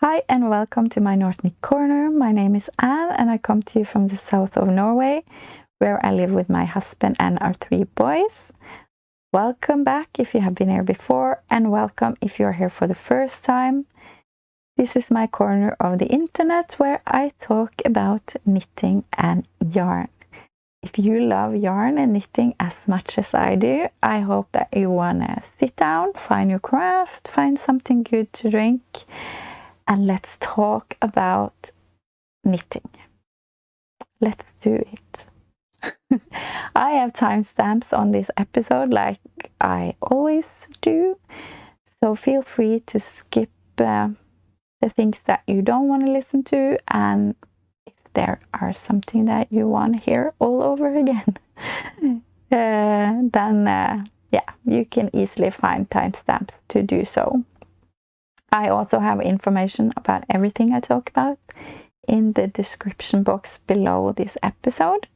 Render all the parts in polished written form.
Hi and welcome to my North Knit Corner. My name is Anne and I come to you from the south of Norway, where I live with my husband and our 3 boys. Welcome back if you have been here before, and welcome if you're here for the first time. This is my corner of the internet where I talk about knitting and yarn. If you love yarn and knitting as much as I do, I hope that you want to sit down, find your craft, find something good to drink, and let's talk about knitting. Let's do it. I have timestamps on this episode like I always do, so feel free to skip the things that you don't want to listen to, and if there are something that you want to hear all over again, then you can easily find timestamps to do so. I also have information about everything I talk about in the description box below this episode.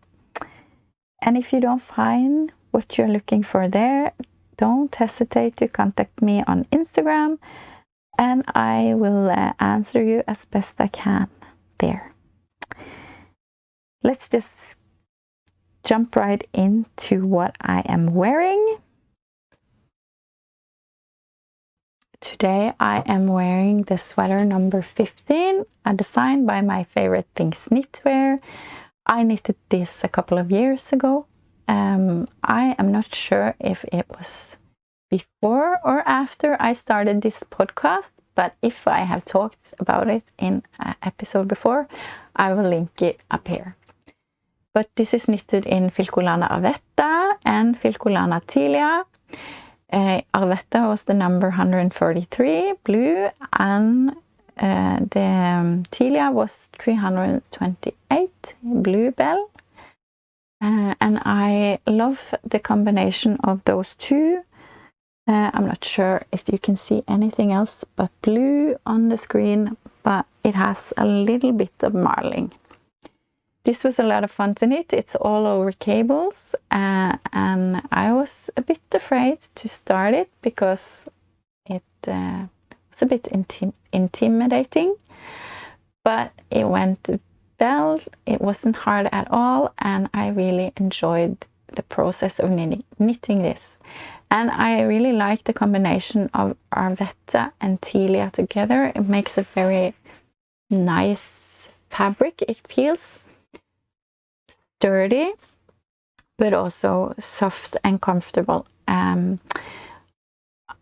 And if you don't find what you're looking for there, don't hesitate to contact me on Instagram and I will answer you as best I can there. Let's just jump right into what I am wearing. Today I am wearing the sweater number 15, a design by my favorite Thanx knitwear. I knitted this a couple of years ago. I am not sure if it was before or after I started this podcast, but if I have talked about it in an episode before, I will link it up here. But this is knitted in Filcolana Arvetta and Filcolana Tilia. Arvetta was the number 143 blue, and the Tilia was 328 bluebell. And I love the combination of those two. I'm not sure if you can see anything else but blue on the screen, but it has a little bit of marling. This was a lot of fun to knit. It's all over cables, and I was a bit afraid to start it because it was a bit intimidating, but it went well. It wasn't hard at all, and I really enjoyed the process of knitting this. And I really like the combination of Arvetta and Tilia together. It makes a very nice fabric. It feels sturdy, but also soft and comfortable. I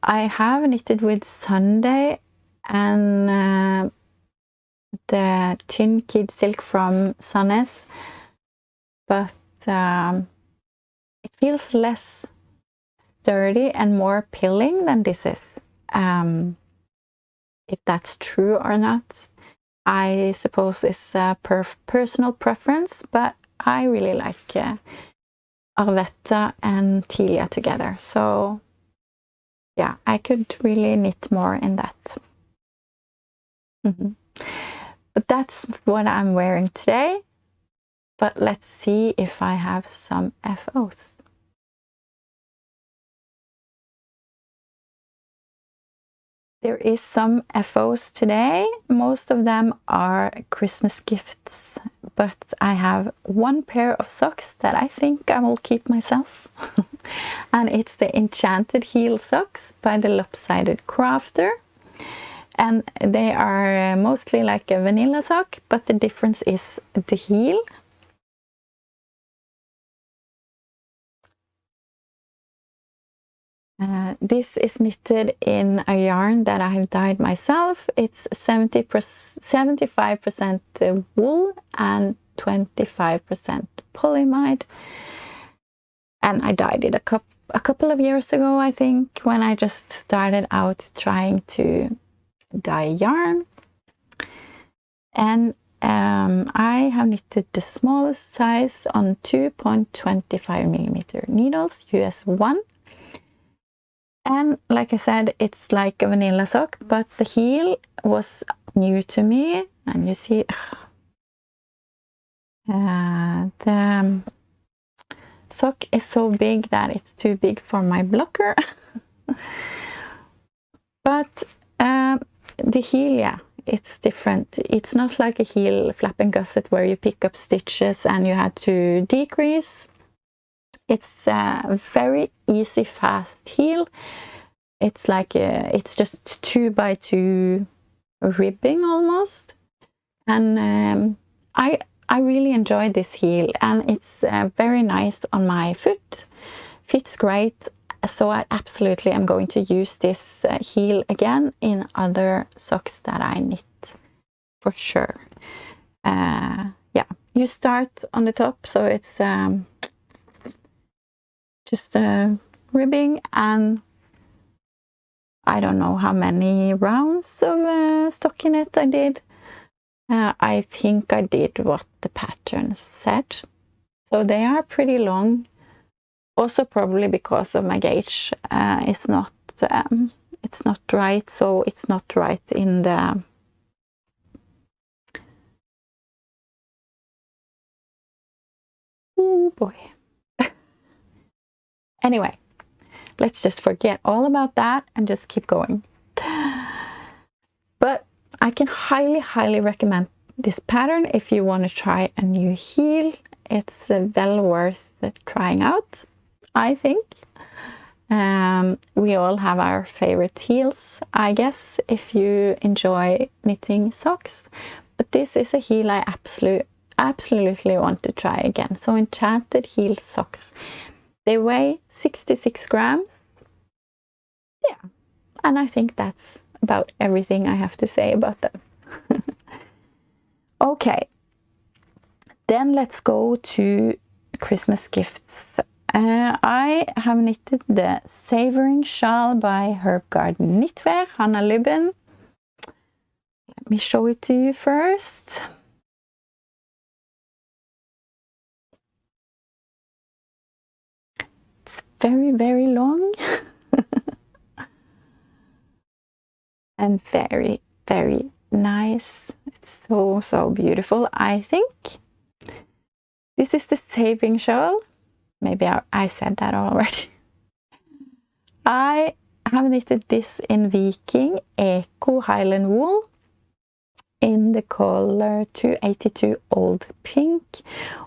have knitted with Sunday and the Chin Kid Silk from Sandnes, but it feels less sturdy and more pilling than this is. If that's true or not, I suppose it's a personal preference, but I really like Arvetta and Tilia together. So yeah, I could really knit more in that. But that's what I'm wearing today. But let's see if I have some FOs. There is some FOs today. Most of them are Christmas gifts, but I have one pair of socks that I think I will keep myself. And it's the Enchanted heel socks by the Lopsided Crafter. And they are mostly like a vanilla sock, but the difference is the heel. This is knitted in a yarn that I have dyed myself. It's 75% wool and 25% polyamide. And I dyed it a couple of years ago, I think, when I just started out trying to dye yarn. And I have knitted the smallest size on 2.25mm needles, US 1. And like I said, it's like a vanilla sock, but the heel was new to me. And you see, the sock is so big that it's too big for my blocker. But the heel, yeah, it's different. It's not like a heel flap and gusset where you pick up stitches and you had to decrease. It's a very easy, fast heel. It's like it's just 2x2 ribbing almost, and I really enjoy this heel, and it's very nice on my foot. Fits great, so I absolutely am going to use this heel again in other socks that I knit for sure. Yeah, you start on the top, so it's just ribbing, and I don't know how many rounds of stockinette I did. I think I did what the pattern said. So they are pretty long. Also probably because of my gauge. It's not right, so it's not right in the oh boy. Anyway, let's just forget all about that and just keep going. But I can highly recommend this pattern if you want to try a new heel. It's well worth trying out, I think. We all have our favorite heels, I guess, if you enjoy knitting socks. But this is a heel I absolutely want to try again. So Enchanted heel socks. They weigh 66 grams. Yeah, and I think that's about everything I have to say about them. Okay, then let's go to Christmas gifts. I have knitted the Savoring shawl by Herbgarden knitwear, Hanna Lubben. Let me show it to you first. It's very long and very nice. It's so beautiful. I think this is the Savoring shawl. Maybe I said that already. I have knitted this in Viking Eco Highland wool in the color 282 Old Pink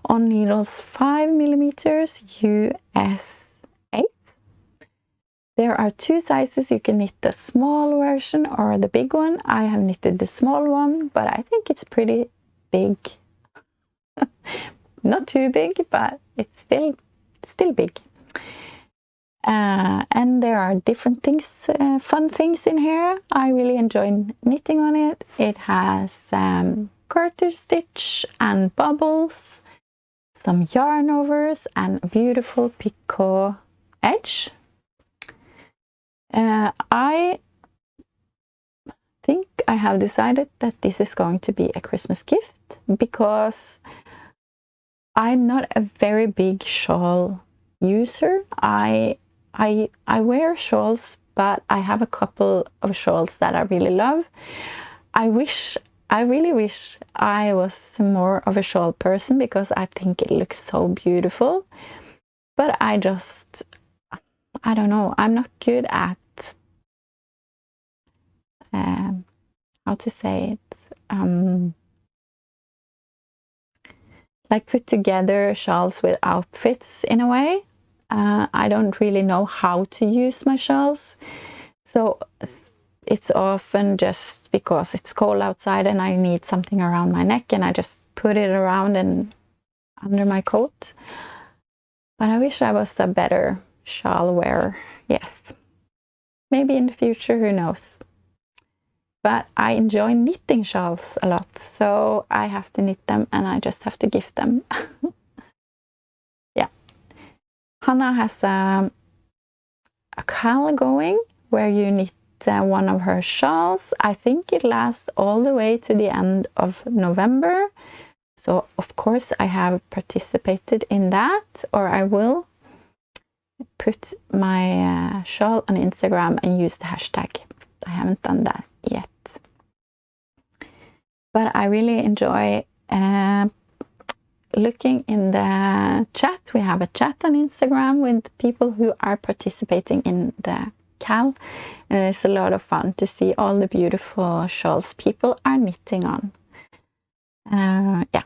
on needles 5mm US 8. There are two sizes. You can knit the small version or the big one. I have knitted the small one, but I think it's pretty big. Not too big, but it's still big. And there are different things, fun things in here. I really enjoy knitting on it. It has garter stitch and bubbles, some yarn overs, and a beautiful picot edge. I think I have decided that this is going to be a Christmas gift because I'm not a very big shawl user. I wear shawls, but I have a couple of shawls that I really love. I really wish I was more of a shawl person because I think it looks so beautiful. But I don't know, I'm not good at how to say it, like put together shawls with outfits in a way. I don't really know how to use my shawls, so it's often just because it's cold outside and I need something around my neck and I just put it around and under my coat. But I wish I was a better shawl wearer. Yes, maybe in the future, who knows. But I enjoy knitting shawls a lot, so I have to knit them and I just have to gift them. Yeah. Hanna has a cowl going where you knit one of her shawls. I think it lasts all the way to the end of November. So of course I have participated in that, or I will put my shawl on Instagram and use the hashtag. I haven't done that yet. But I really enjoy looking in the chat. We have a chat on Instagram with people who are participating in the Cowl, and it's a lot of fun to see all the beautiful shawls people are knitting on. Yeah.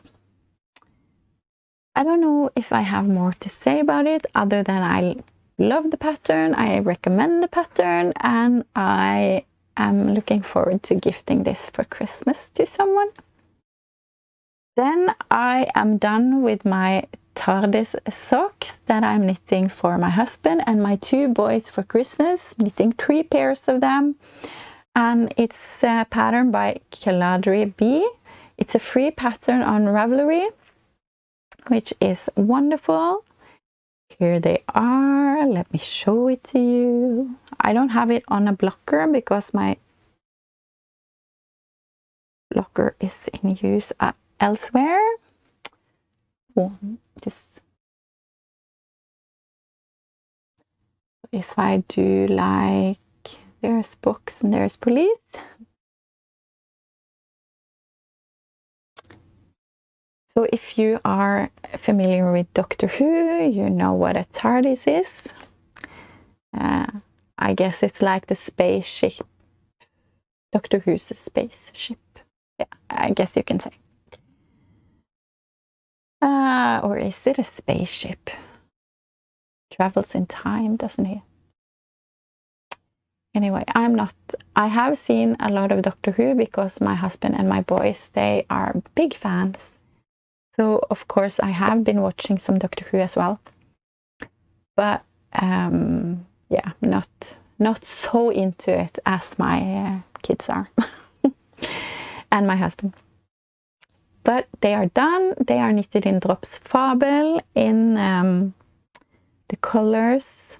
I don't know if I have more to say about it other than I love the pattern, I recommend the pattern, and I am looking forward to gifting this for Christmas to someone. Then I am done with my Tardis Socks that I'm knitting for my husband and my 2 boys for Christmas, knitting 3 pairs of them. And it's a pattern by Keladry B. It's a free pattern on Ravelry, which is wonderful. Here they are. Let me show it to you. I don't have it on a blocker because my blocker is in use elsewhere. Just if I do like, there's box and there's police. So if you are familiar with Doctor Who, you know what a TARDIS is. I guess it's like the spaceship. Doctor Who's spaceship. Yeah, I guess you can say. Or is it a spaceship? Travels in time, doesn't he? Anyway, I have seen a lot of Doctor Who because my husband and my boys, they are big fans. So, of course, I have been watching some Doctor Who as well. But, yeah, not so into it as my kids are. And my husband. But they are done. They are knitted in Drops Fabel in the colors.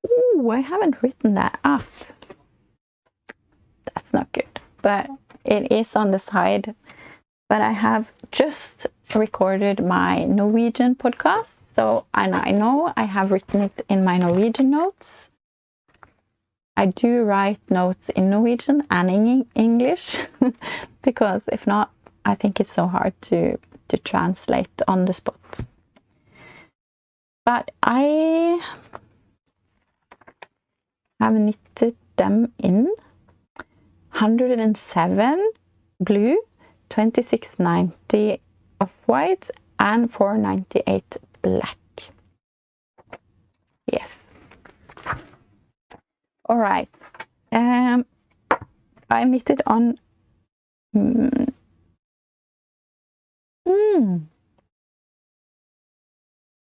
Ooh, I haven't written that up. That's not good. But it is on the side. But I have just recorded my Norwegian podcast. So, and I know I have written it in my Norwegian notes. I do write notes in Norwegian and in English because if not, I think it's so hard to translate on the spot. But I have knitted them in 107 blue, 2690 off-white and 498 black. Yes. All right. I knitted on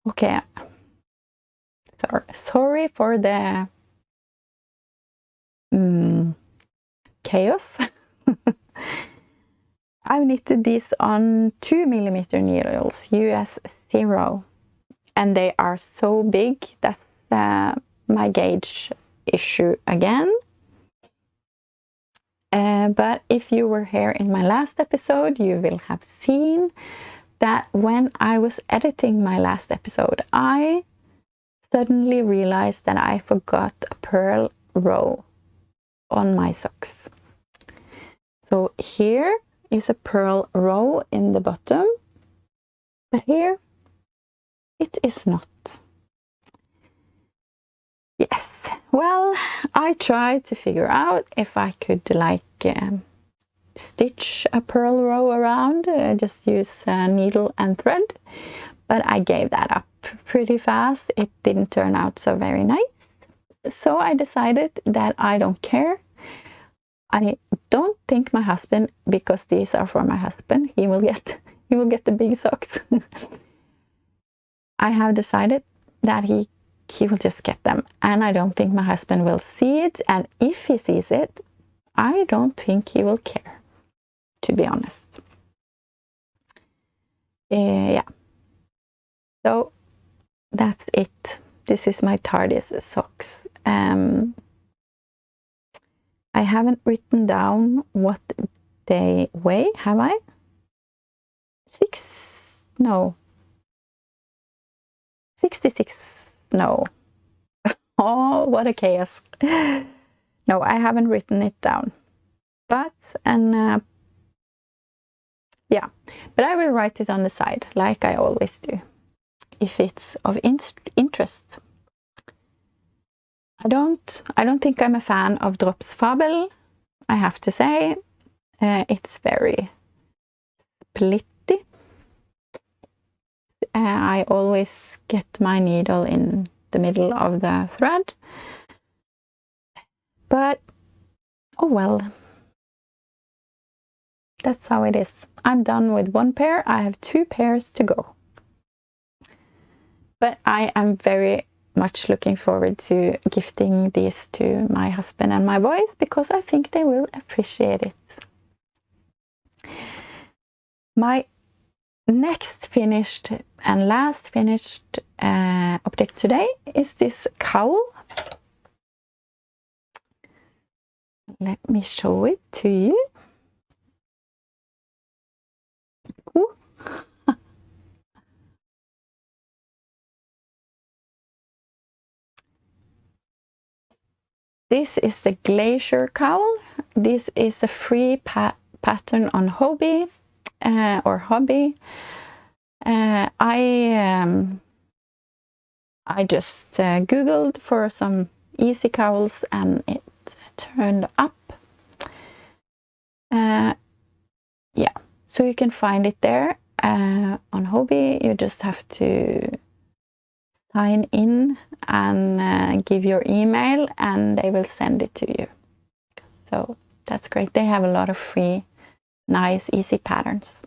okay. Sorry for the chaos. I've knitted these on 2mm needles, US 0, and they are so big. That's my gauge issue again. But if you were here in my last episode, you will have seen that when I was editing my last episode, I suddenly realized that I forgot a purl row on my socks. So here is a purl row in the bottom, but here it is not. Yes, well, I tried to figure out if I could like stitch a purl row around, just use a needle and thread, but I gave that up pretty fast. It didn't turn out so very nice. So I decided that I don't care. I don't think my husband, because these are for my husband, he will get the big socks. I have decided that he will just get them, and I don't think my husband will see it, and if he sees it, I don't think he will care, to be honest. Yeah. So that's it. This is my Tardis Socks. I haven't written down what they weigh, have I? 66, no. Oh, what a chaos. No, I haven't written it down. But, yeah, but I will write it on the side, like I always do, if it's of interest. I don't think I'm a fan of Drops Fabel, I have to say. It's very splitty. I always get my needle in the middle of the thread. But, oh well. That's how it is. I'm done with one pair. I have 2 pairs to go. But I am very much looking forward to gifting these to my husband and my boys because I think they will appreciate it. My next finished and last finished object today is this cowl. Let me show it to you. Ooh. This is the Glacier Cowl. This is a free pattern on Hobbii or Hobbii. I just googled for some easy cowls and it turned up. Yeah, so you can find it there on Hobbii. You just have to sign in and give your email and they will send it to you. So that's great. They have a lot of free, nice, easy patterns.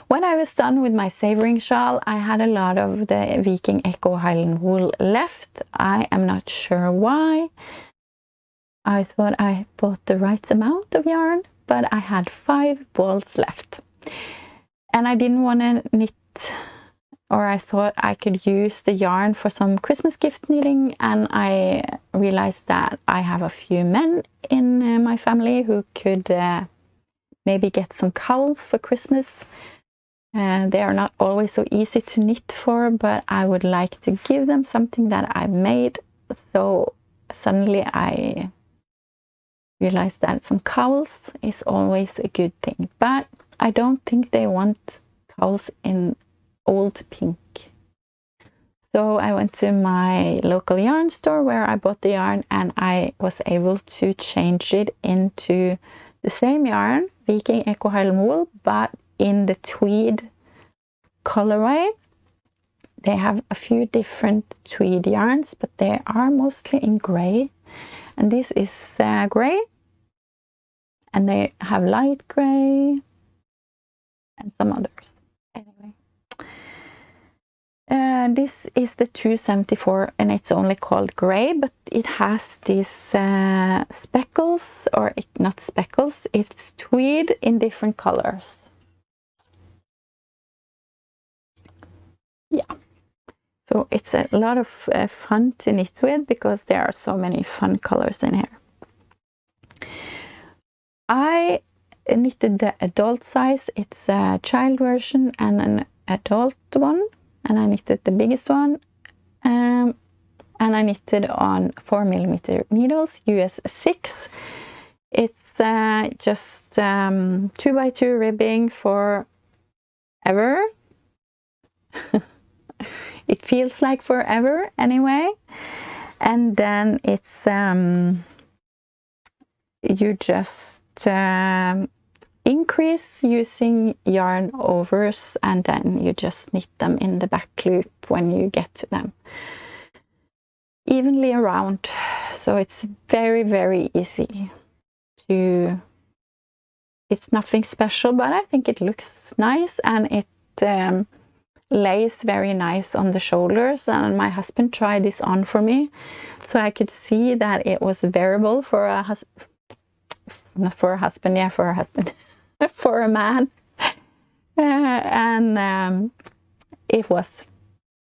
When I was done with my Savoring shawl, I had a lot of the Viking Echo Highland wool left. I am not sure why. I thought I bought the right amount of yarn, but I had 5 balls left. And I didn't want to knit, or I thought I could use the yarn for some Christmas gift knitting, and I realized that I have a few men in my family who could maybe get some cowls for Christmas. They are not always so easy to knit for, but I would like to give them something that I made. So suddenly I realized that some cowls is always a good thing, but I don't think they want cowls in old pink. So I went to my local yarn store where I bought the yarn, and I was able to change it into the same yarn, Viking Echo Highland wool, but in the tweed colorway. They have a few different tweed yarns, but they are mostly in gray. And this is gray, and they have light gray and some others. Anyway, this is the 274, and it's only called gray, but it has these speckles, or not speckles, it's tweed in different colors. Yeah, so it's a lot of fun to knit with because there are so many fun colors in here. I knitted the adult size. It's a child version and an adult one, and I knitted the biggest one, and I knitted on 4mm needles, US 6. It's just 2x2 ribbing for ever. It feels like forever anyway. And then it's you just increase using yarn overs, and then you just knit them in the back loop when you get to them evenly around. So it's very, very easy to, it's nothing special, but I think it looks nice, and it lays very nice on the shoulders. And my husband tried this on for me, so I could see that it was wearable for a husband, not for a husband, yeah, for a husband, for a man. And it was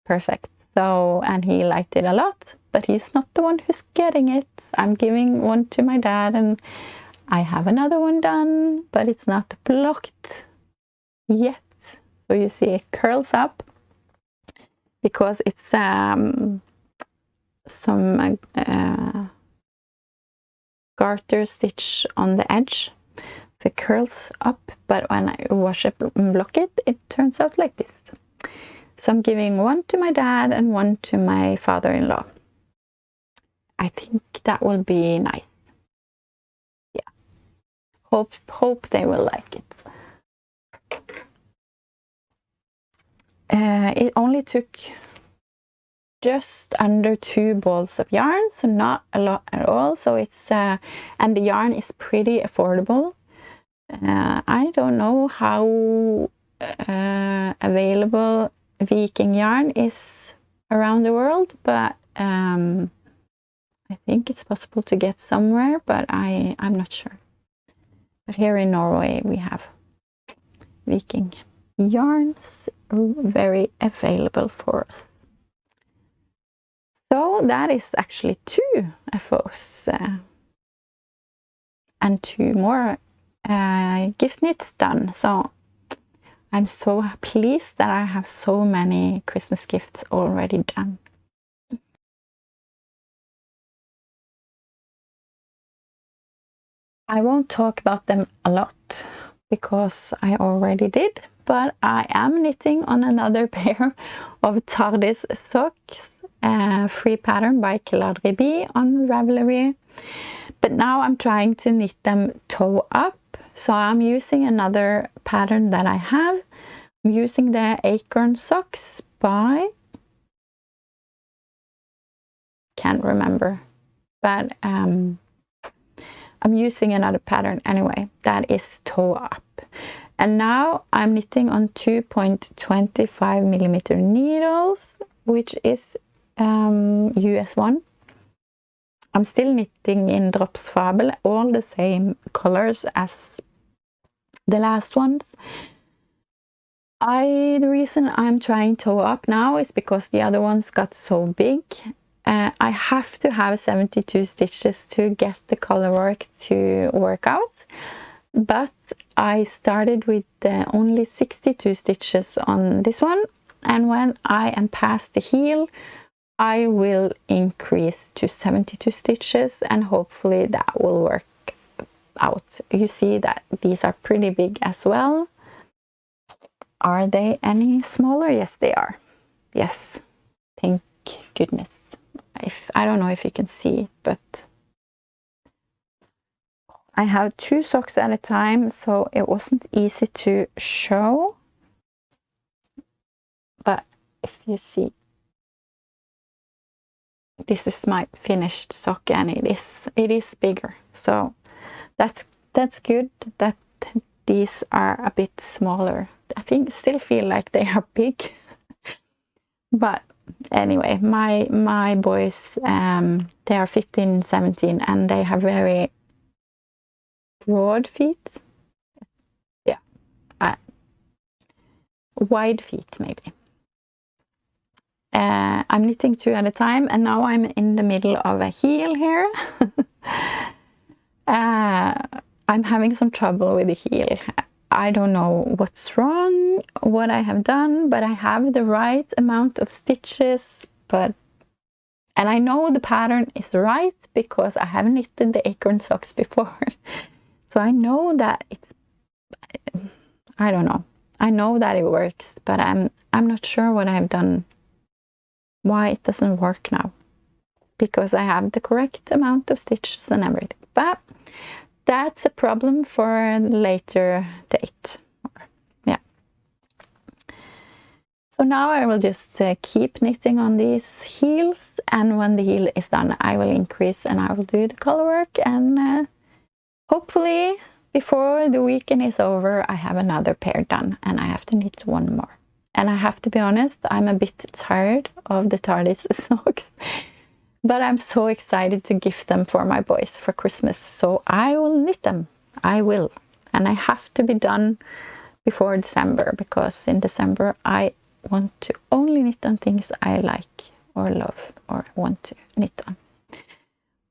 perfect. So, and he liked it a lot, but he's not the one who's getting it. I'm giving one to my dad, and I have another one done, but it's not blocked yet. So you see it curls up because it's some garter stitch on the edge. So it curls up, but when I wash it and block it, it turns out like this. So I'm giving one to my dad and one to my father-in-law. I think that will be nice. Yeah, hope they will like it. It only took just under 2 balls of yarn, so not a lot at all. So it's and the yarn is pretty affordable. I don't know how available Viking yarn is around the world, but I think it's possible to get somewhere, but I'm not sure. But here in Norway we have Viking yarns very available for us. So that is actually 2 FOs and 2 more gift knits done. So I'm so pleased that I have so many Christmas gifts already done. I won't talk about them a lot because I already did, but I am knitting on another pair of Tardis Socks, free pattern by Keladry B on Ravelry. But now I'm trying to knit them toe up, so I'm using another pattern that I have. I'm using the Acorn Socks by, can't remember, but I'm using another pattern anyway that is toe up. And now I'm knitting on 2.25mm needles, which is US 1. I'm still knitting in Drops Fabel, all the same colors as the last ones. The reason I'm trying toe up now is because the other ones got so big. I have to have 72 stitches to get the color work to work out, but I started with only 62 stitches on this one, and when I am past the heel I will increase to 72 stitches and hopefully that will work out. You see that these are pretty big as well. Are they any smaller? Yes, they are. Yes, thank goodness. I don't know if you can see it, but I have 2 socks at a time, so it wasn't easy to show. But if you see, this is my finished sock and it is bigger. So that's good that these are a bit smaller. I still feel like they are big. But anyway, my boys, they are 15, 17 and they have very broad feet. Yeah, wide feet maybe. I'm knitting 2 at a time and now I'm in the middle of a heel here. I'm having some trouble with the heel. I don't know what's wrong, what I have done, but I have the right amount of stitches, and I know the pattern is right because I have knitted the Acorn Socks before. So I know that I don't know. I know that it works, but I'm not sure what I've done, why it doesn't work now, because I have the correct amount of stitches and everything. But that's a problem for a later date. Yeah. So now I will just keep knitting on these heels, and when the heel is done I will increase and I will do the color work, and hopefully before the weekend is over I have another pair done and I have to knit 1 more. And I have to be honest, I'm a bit tired of the Tardis Socks. But I'm so excited to gift them for my boys for Christmas. So I will knit them. I will. And I have to be done before December, because in December I want to only knit on things I like or love or want to knit on.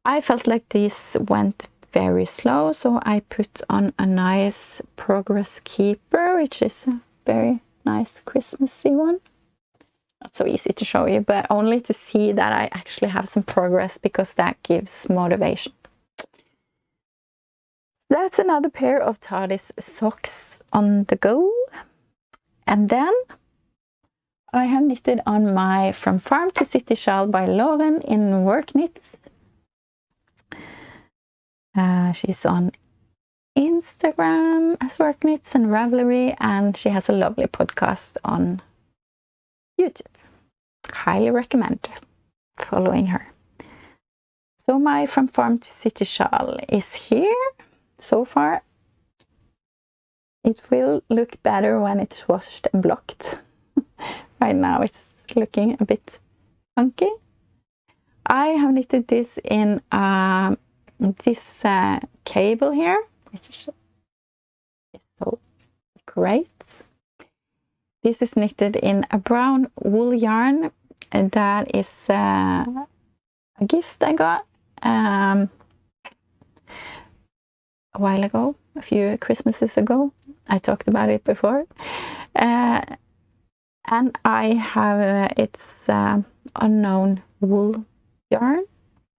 I felt like this went very slow, so I put on a nice Progress Keeper, which is a very nice Christmassy one. Not so easy to show you, but only to see that I actually have some progress, because that gives motivation. That's another pair of Tardis Socks on the go. And then I have knitted on my From Farm to City shawl by Lauren in Work Knits. She's on Instagram as Work Knits and Ravelry, and she has a lovely podcast on YouTube. Highly recommend following her. So my From Farm to City shawl is here. So far, it will look better when it's washed and blocked. Right now it's looking a bit funky. I have knitted this in this cable here, which is so great. This is knitted in a brown wool yarn, and that is a gift I got a while ago, a few Christmases ago. I talked about it before. And I have it's unknown wool yarn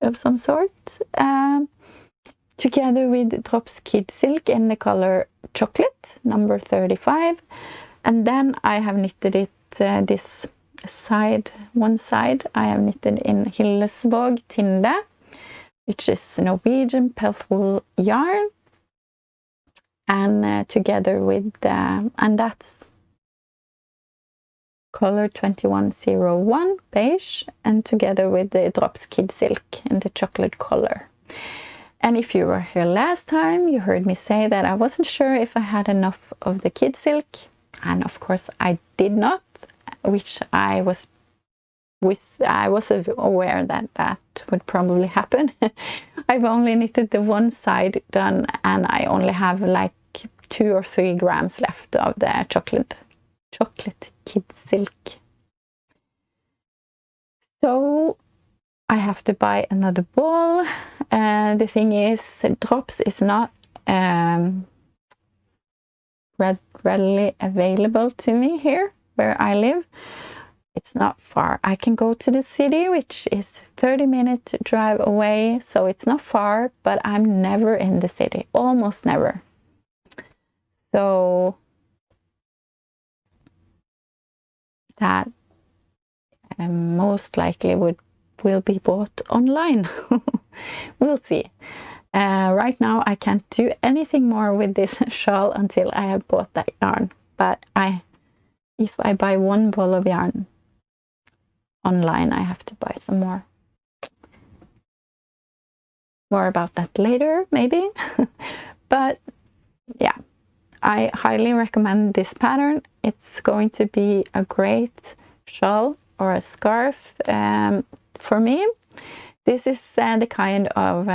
of some sort, together with Drops Kid Silk in the color chocolate, number 35. And then I have knitted it this side, one side, I have knitted in Hillesvåg Tinde, which is Norwegian pelt wool yarn, and together with and that's color 2101 beige, and together with the Drops Kid Silk in the chocolate color. And if you were here last time, you heard me say that I wasn't sure if I had enough of the Kid Silk, and of course I did not, which I was aware that that would probably happen. I've only knitted the one side done, and I only have like 2 or 3 grams left of the chocolate Kid Silk. So I have to buy another ball. The thing is, Drops is not readily available to me here where I live. It's not far. I can go to the city, which is 30-minute drive away, so it's not far, but I'm never in the city, almost never. So that most likely will be bought online. We'll see. Right now I can't do anything more with this shawl until I have bought that yarn, but if I buy one ball of yarn online, I have to buy some more. More about that later, maybe. But yeah, I highly recommend this pattern. It's going to be a great shawl or a scarf for me. This is the kind of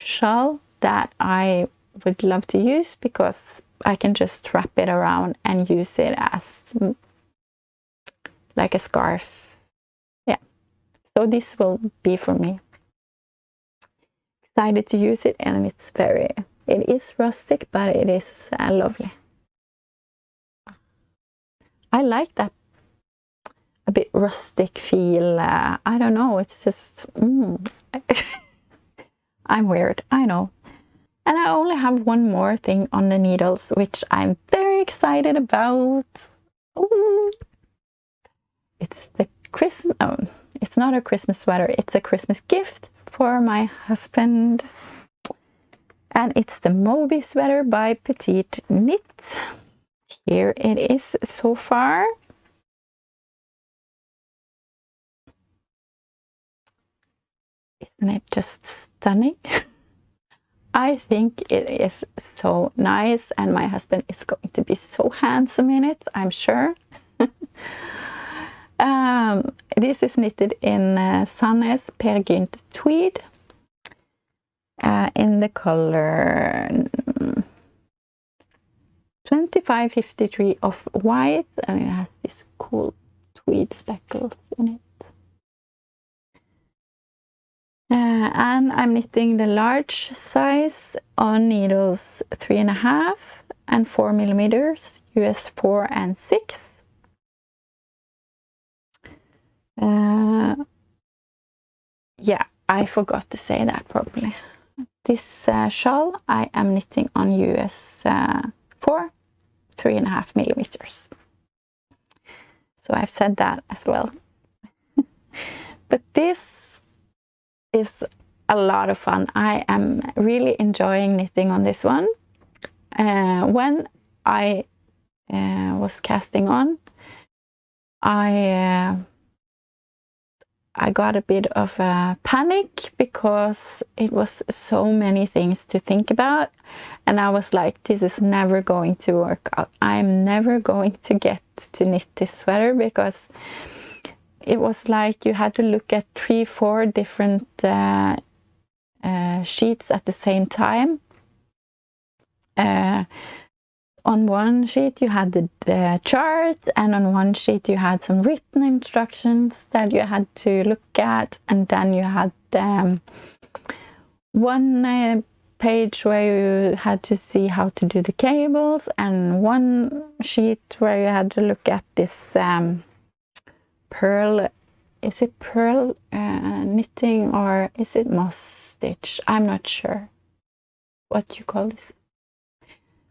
shawl that I would love to use, because I can just wrap it around and use it as like a scarf. Yeah, so this will be for me. Excited to use it, and it is rustic, but it is lovely. I like that a bit rustic feel. I don't know, it's just I'm weird, I know. And I only have one more thing on the needles, which I'm very excited about. Ooh. It's the Christmas, it's not a Christmas sweater, it's a Christmas gift for my husband. And it's the Moby Sweater by Petite Knit. Here it is so far. Isn't it just stunning? I think it is so nice, and my husband is going to be so handsome in it, I'm sure. This is knitted in Sandnes Per Gynt tweed in the color 2553 of white, and it has these cool tweed speckles in it. And I'm knitting the large size on needles 3.5 and 4 millimeters, US 4 and 6. Yeah, I forgot to say that properly. This shawl I am knitting on US 4, 3.5 millimeters. So I've said that as well. But this is a lot of fun. I am really enjoying knitting on this one. When I was casting on, I got a bit of a panic because it was so many things to think about, and I was like, this is never going to work out. I'm never going to get to knit this sweater, because it was like you had to look at 3-4 different sheets at the same time. On one sheet you had the chart, and on one sheet you had some written instructions that you had to look at, and then you had one page where you had to see how to do the cables, and one sheet where you had to look at this pearl, is it pearl knitting, or is it moss stitch? I'm not sure what you call this.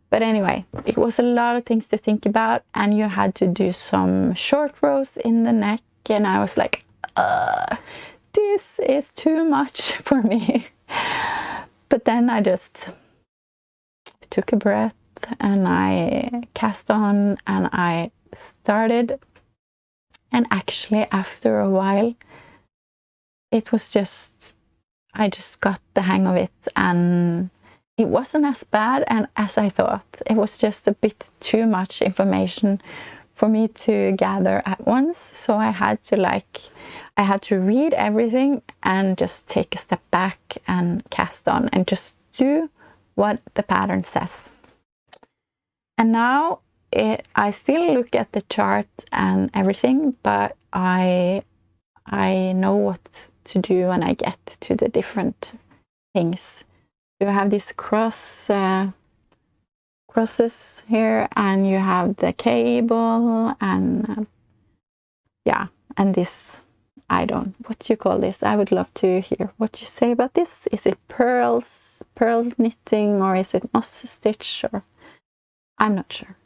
But anyway, it was a lot of things to think about, and you had to do some short rows in the neck, and I was like, this is too much for me. But then I just took a breath, and I cast on, and I started. And actually, after a while, it was just, I just got the hang of it, and it wasn't as bad as I thought. It was just a bit too much information for me to gather at once. So I had to read everything and just take a step back and cast on and just do what the pattern says. And now I still look at the chart and everything, but I know what to do when I get to the different things. You have these crosses here, and you have the cable, and yeah, and this, I don't, what do you call this? I would love to hear what you say about this. Is it pearl knitting, or is it moss stitch, or I'm not sure.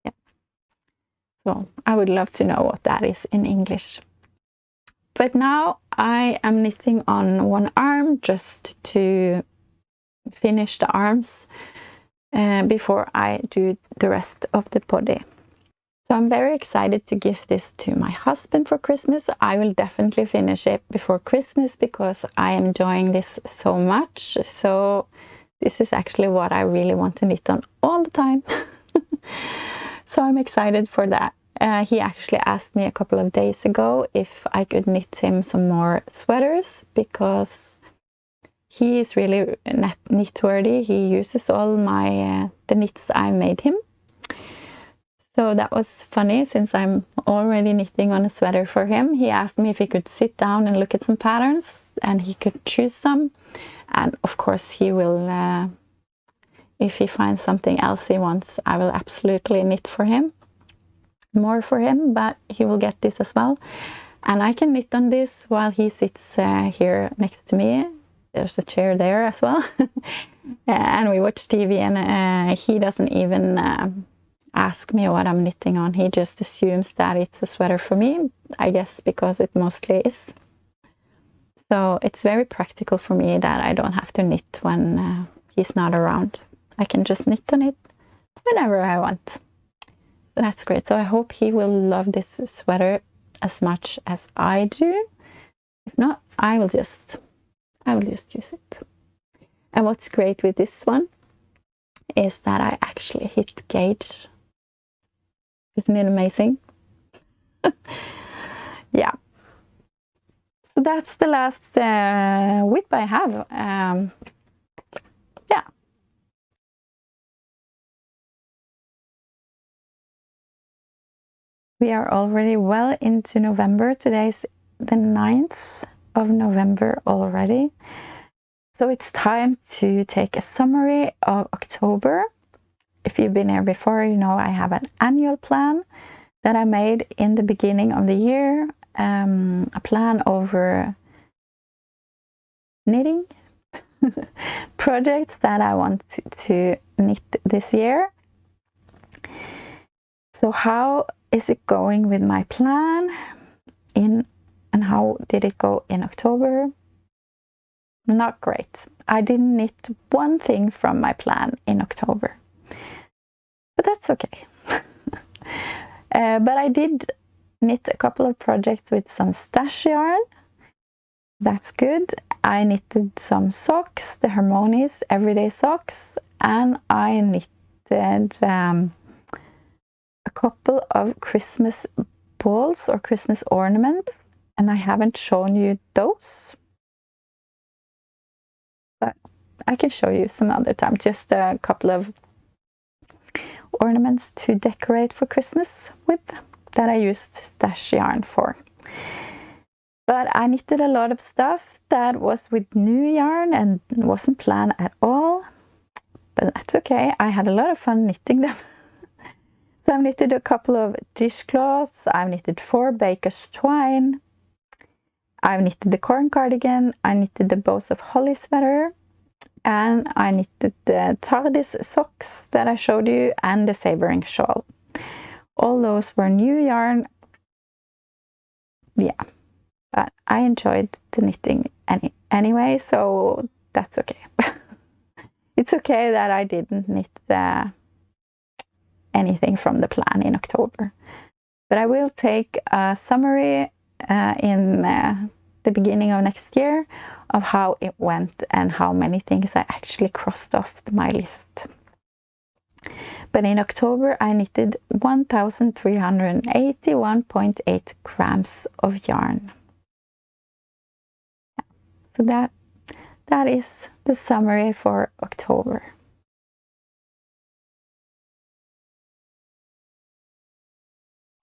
Yeah, so I would love to know what that is in English. But now I am knitting on one arm just to finish the arms before I do the rest of the body. So I'm very excited to give this to my husband for Christmas. I will definitely finish it before Christmas because I am enjoying this so much. So this is actually what I really want to knit on all the time. So I'm excited for that. He actually asked me a couple of days ago if I could knit him some more sweaters, because he is really knit-worthy. He uses all my the knits I made him. So that was funny, since I'm already knitting on a sweater for him. He asked me if he could sit down and look at some patterns, and he could choose some. And of course he will, if he finds something else he wants, I will absolutely knit for him. More for him, but he will get this as well. And I can knit on this while he sits here next to me. There's a chair there as well. And we watch TV, and he doesn't even ask me what I'm knitting on. He just assumes that it's a sweater for me, I guess because it mostly is. So it's very practical for me that I don't have to knit when he's not around. I can just knit on it whenever I want. So that's great. So I hope he will love this sweater as much as I do. If not, I will just use it. And what's great with this one is that I actually hit gauge. Isn't it amazing? Yeah. So that's the last whip I have. Yeah. We are already well into November. Today's the 9th of November already. So it's time to take a summary of October. If you've been here before, you know I have an annual plan that I made in the beginning of the year. A plan over knitting projects that I want to knit this year. So how is it going with my plan and how did it go in October? not great. I didn't knit one thing from my plan in October, but that's okay. But I did knit a couple of projects with some stash yarn. That's good. I knitted some socks, the Harmonies everyday socks, and I knitted a couple of Christmas balls or Christmas ornaments, and I haven't shown you those, but I can show you some other time. Just a couple of ornaments to decorate for Christmas with that I used stash yarn for. But I knitted a lot of stuff that was with new yarn and wasn't planned at all, but that's okay. I had a lot of fun knitting them. So I've knitted a couple of dishcloths, I've knitted 4 baker's twine, I've knitted the corn cardigan, I knitted the bows of holly sweater, and I knitted the Tardis socks that I showed you, and the Savoring shawl. All those were new yarn. Yeah, but I enjoyed the knitting anyway, so that's okay. It's okay that I didn't knit anything from the plan in October. But I will take a summary in the beginning of next year of how it went and how many things I actually crossed off my list. But in October I knitted 1,381.8 grams of yarn. So that is the summary for October.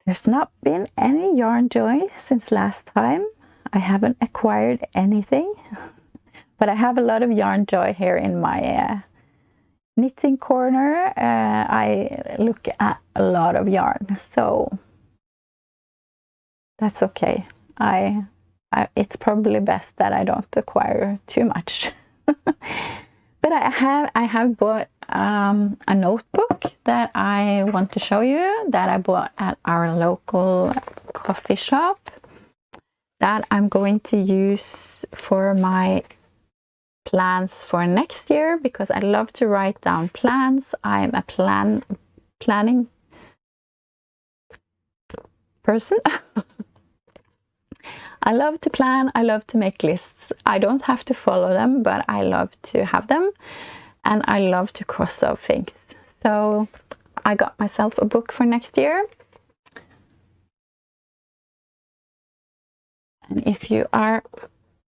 There's not been any Yarnjoy since last time. I haven't acquired anything, but I have a lot of Yarnjoy here in my knitting corner. I look at a lot of yarn, so that's okay. It's probably best that I don't acquire too much. But I have bought a notebook that I want to show you that I bought at our local coffee shop that I'm going to use for my plans for next year, because I love to write down plans. I'm a planning person. I love to plan, I love to make lists. I don't have to follow them, but I love to have them, and I love to cross off things. So I got myself a book for next year. And if you are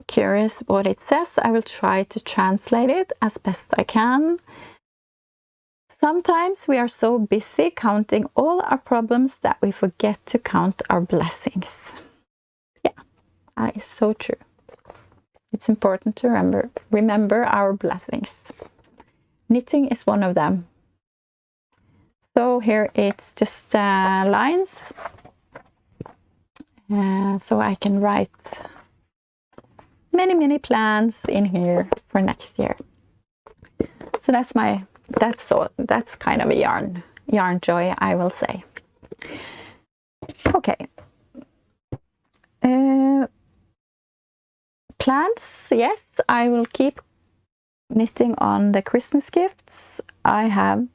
curious what it says, I will try to translate it as best I can. Sometimes we are so busy counting all our problems that we forget to count our blessings. That is so true. It's important to remember our blessings. Knitting is one of them. So here it's just lines. So I can write many plans in here for next year. So that's kind of a yarn joy, I will say. Okay. Plans, yes, I will keep knitting on the Christmas gifts. I have,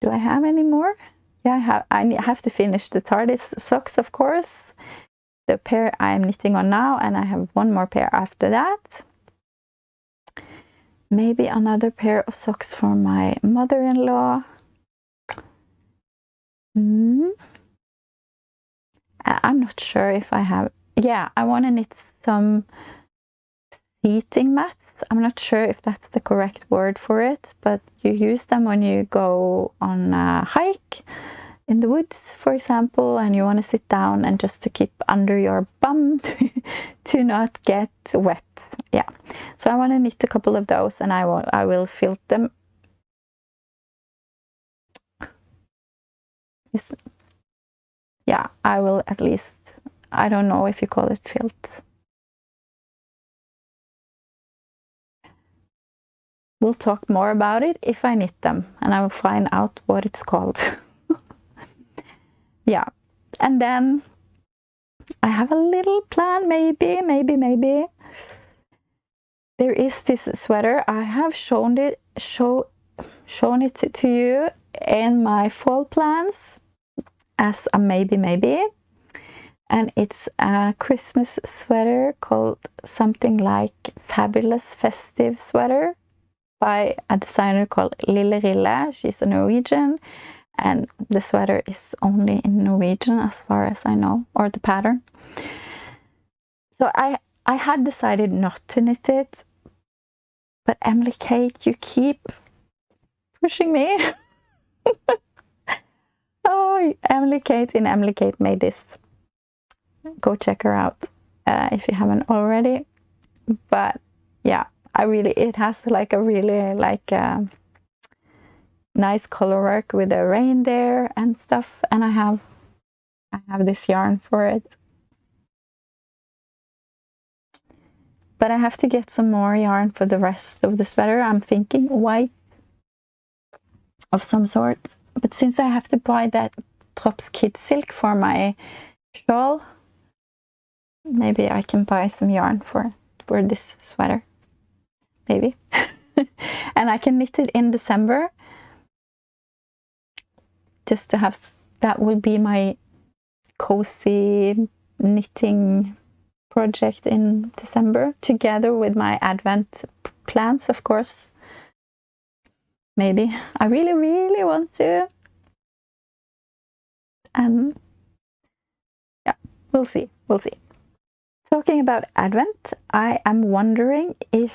do I have any more? Yeah, I have to finish the Tardis socks, of course. The pair I'm knitting on now, and I have one more pair after that. Maybe another pair of socks for my mother-in-law. I'm not sure if I have. Yeah, I want to knit some seating mats. I'm not sure if that's the correct word for it, but you use them when you go on a hike in the woods, for example, and you want to sit down and just to keep under your bum to not get wet. Yeah, so I want to knit a couple of those, and I will filt them. Yeah, I will at least. I don't know if you call it filt. We'll talk more about it if I knit them, and I will find out what it's called. Yeah, and then I have a little plan, maybe. there is this sweater. I have shown it to you in my fall plans as a maybe. And it's a Christmas sweater called something like Fabulous Festive Sweater by a designer called Lille Rille. She's a Norwegian, and the sweater is only in Norwegian as far as I know, or the pattern. So I had decided not to knit it, but Emily Kate, you keep pushing me. Oh, Emily Kate in Emily Kate made this. Go check her out if you haven't already. But yeah, it has like a really nice color work with a reindeer and stuff, and I have this yarn for it. But I have to get some more yarn for the rest of the sweater. I'm thinking white of some sort, but since I have to buy that Trops Kid Silk for my shawl, maybe I can buy some yarn for this sweater, maybe. And I can knit it in December, just to have, that will be my cozy knitting project in December, together with my Advent plans, of course. Maybe. I really, really want to. And yeah, we'll see. We'll see. Talking about Advent, I am wondering if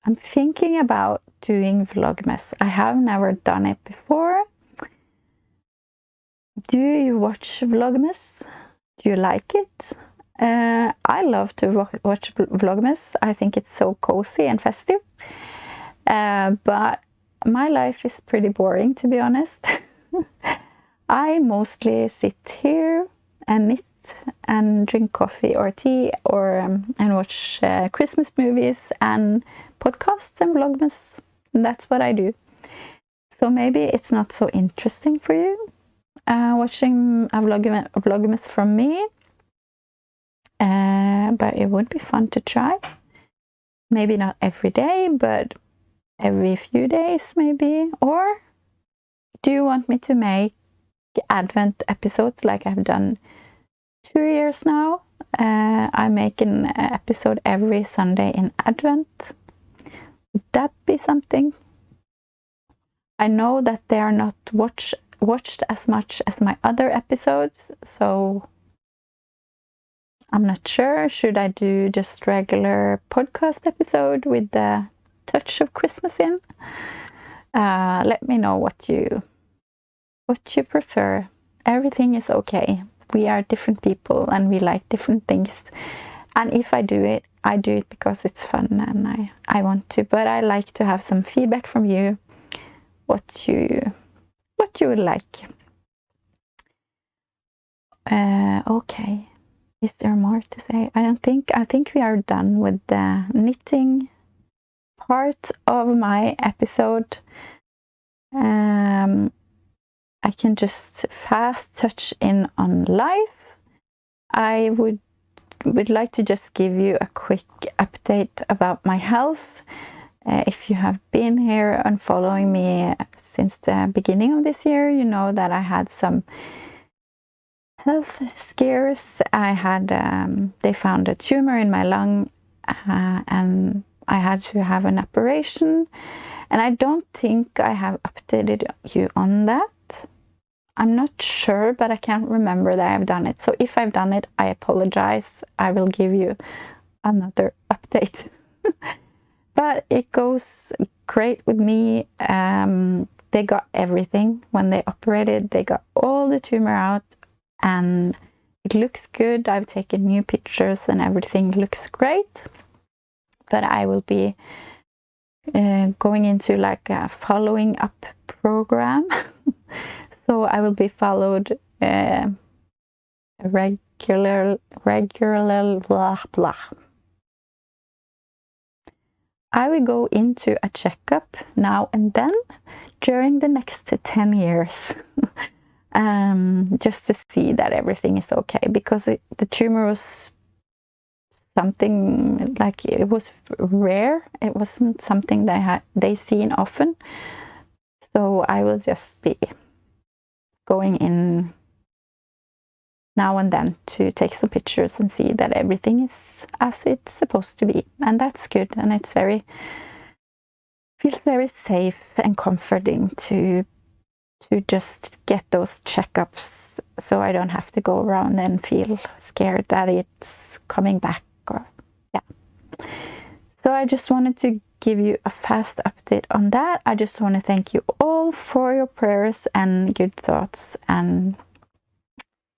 I'm thinking about doing Vlogmas. I have never done it before. Do you watch Vlogmas? Do you like it? I love to watch Vlogmas. I think it's so cozy and festive. But my life is pretty boring, to be honest. I mostly sit here and knit and drink coffee or tea, or and watch Christmas movies and podcasts and Vlogmas. And that's what I do. So maybe it's not so interesting for you watching a Vlogmas from me. But it would be fun to try. Maybe not every day, but every few days maybe. Or do you want me to make Advent episodes like I've done 2 years now? I make an episode every Sunday in Advent. Would that be something? I know that they are not watched as much as my other episodes, so I'm not sure. Should I do just regular podcast episode with the touch of Christmas in? Let me know what you prefer. Everything is okay. We are different people and we like different things. And if I do it because it's fun and I want to. But I like to have some feedback from you, what you would like. Okay. Is there more to say? I think we are done with the knitting part of my episode. I can just fast touch in on life. I would like to just give you a quick update about my health. If you have been here and following me since the beginning of this year, you know that I had some health scares. I had they found a tumor in my lung, and I had to have an operation. And I don't think I have updated you on that. I'm not sure, but I can't remember that I've done it. So if I've done it, I apologize. I will give you another update. But it goes great with me. They got everything when they operated. They got all the tumor out and it looks good. I've taken new pictures and everything looks great. But I will be going into like a following up program. So I will be followed regular blah blah. I will go into a checkup now and then during the next 10 years. Just to see that everything is okay, because the tumor was something like it was rare. It wasn't something they seen often. So I will just be going in now and then to take some pictures and see that everything is as it's supposed to be. And that's good. And it's feels very safe and comforting to just get those checkups, so I don't have to go around and feel scared that it's coming back. Or yeah. So I just wanted to give you a fast update on that. I just want to thank you all for your prayers and good thoughts, and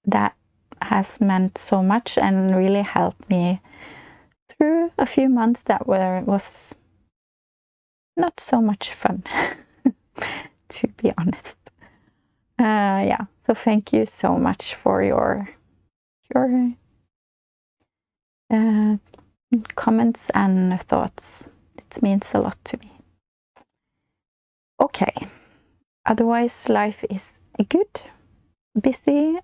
that has meant so much and really helped me through a few months that was not so much fun, to be honest. Yeah, so thank you so much for your comments and thoughts. It means a lot to me. Okay, otherwise life is good, busy.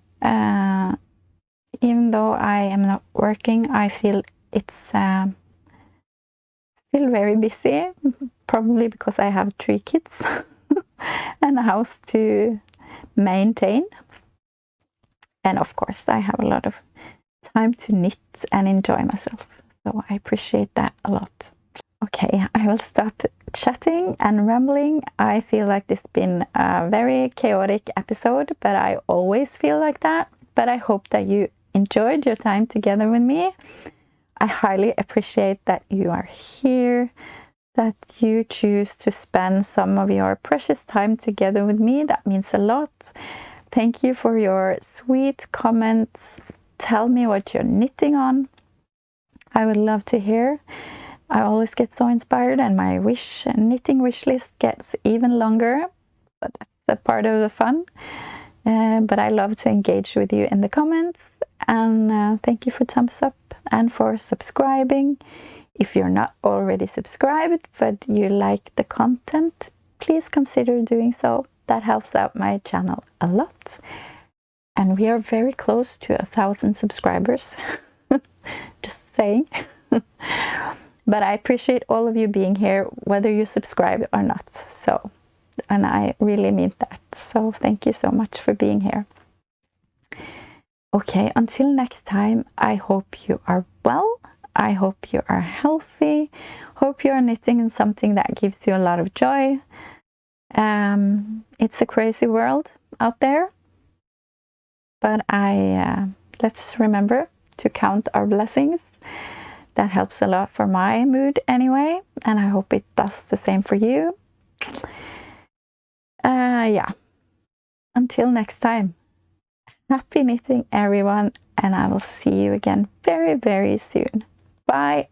Even though I am not working, I feel it's still very busy, probably because I have 3 kids and a house to maintain. And of course, I have a lot of time to knit and enjoy myself. So I appreciate that a lot. Okay, I will stop chatting and rambling. I feel like this has been a very chaotic episode, but I always feel like that. But I hope that you enjoyed your time together with me. I highly appreciate that you are here, that you choose to spend some of your precious time together with me. That means a lot. Thank you for your sweet comments. Tell me what you're knitting on. I would love to hear. I always get so inspired, and my knitting wish list gets even longer, but that's a part of the fun. But I love to engage with you in the comments, and thank you for thumbs up and for subscribing. If you're not already subscribed but you like the content, please consider doing so. That helps out my channel a lot. And we are very close to 1,000 subscribers. Just saying. But I appreciate all of you being here, whether you subscribe or not. So, and I really mean that. So thank you so much for being here. Okay, until next time, I hope you are well. I hope you are healthy. Hope you are knitting in something that gives you a lot of joy. It's a crazy world out there. But let's remember to count our blessings. That helps a lot for my mood anyway, and I hope it does the same for you. Yeah. Until next time, happy knitting everyone, and I will see you again very, very soon. Bye!